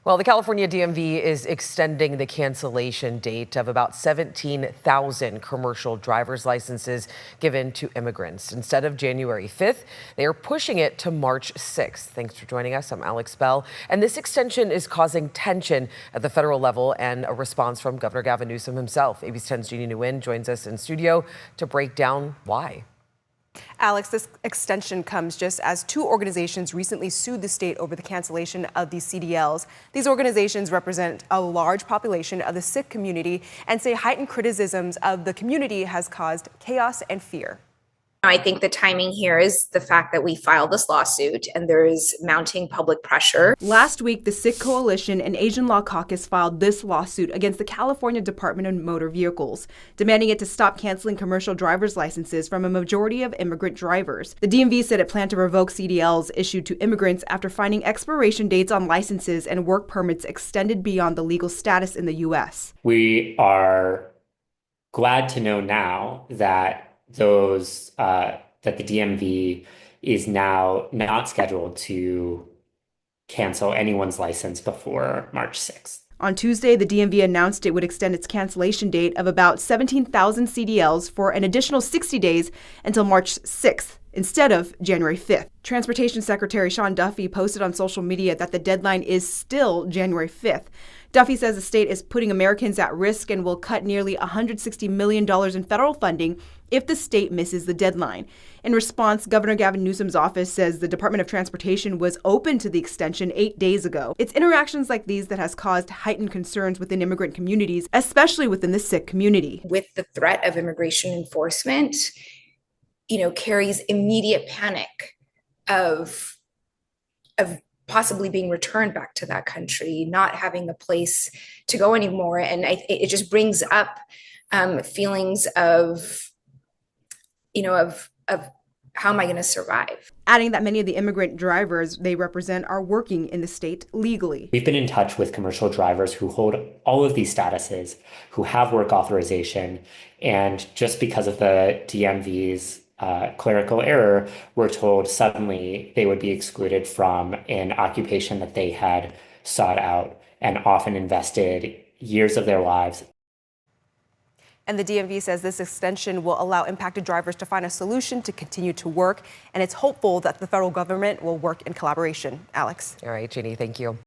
Well, the California DMV is extending the cancellation date of about 17,000 commercial driver's licenses given to immigrants. Instead of January 5th, they are pushing it to March 6th. Thanks for joining us. I'm Alex Bell. And this extension is causing tension at the federal level and a response from Governor Gavin Newsom himself. ABC 10's Jeannie Nguyen joins us in studio to break down why. Alex, this extension comes just as two organizations recently sued the state over the cancellation of these CDLs. These organizations represent a large population of the Sikh community and say heightened criticisms of the community has caused chaos and fear. I think the timing here is the fact that we filed this lawsuit and there is mounting public pressure. Last week, the Sikh Coalition and Asian Law Caucus filed this lawsuit against the California Department of Motor Vehicles, demanding it to stop canceling commercial driver's licenses from a majority of immigrant drivers. The DMV said it planned to revoke CDLs issued to immigrants after finding expiration dates on licenses and work permits extended beyond the legal status in the U.S. We are glad to know now that that the DMV is now not scheduled to cancel anyone's license before March 6th. On Tuesday, the DMV announced it would extend its cancellation date of about 17,000 CDLs for an additional 60 days until March 6th. Instead of January 5th. Transportation Secretary Sean Duffy posted on social media that the deadline is still January 5th. Duffy says the state is putting Americans at risk and will cut nearly $160 million in federal funding if the state misses the deadline. In response, Governor Gavin Newsom's office says the Department of Transportation was open to the extension 8 days ago. It's interactions like these that has caused heightened concerns within immigrant communities, especially within the Sikh community. With the threat of immigration enforcement, carries immediate panic of possibly being returned back to that country, not having a place to go anymore. And it just brings up feelings of how am I going to survive? Adding that many of the immigrant drivers they represent are working in the state legally. We've been in touch with commercial drivers who hold all of these statuses, who have work authorization, and just because of the DMV's clerical error, we're told suddenly they would be excluded from an occupation that they had sought out and often invested years of their lives. And the DMV says this extension will allow impacted drivers to find a solution to continue to work, and it's hopeful that the federal government will work in collaboration. Alex. All right, Jeannie, thank you.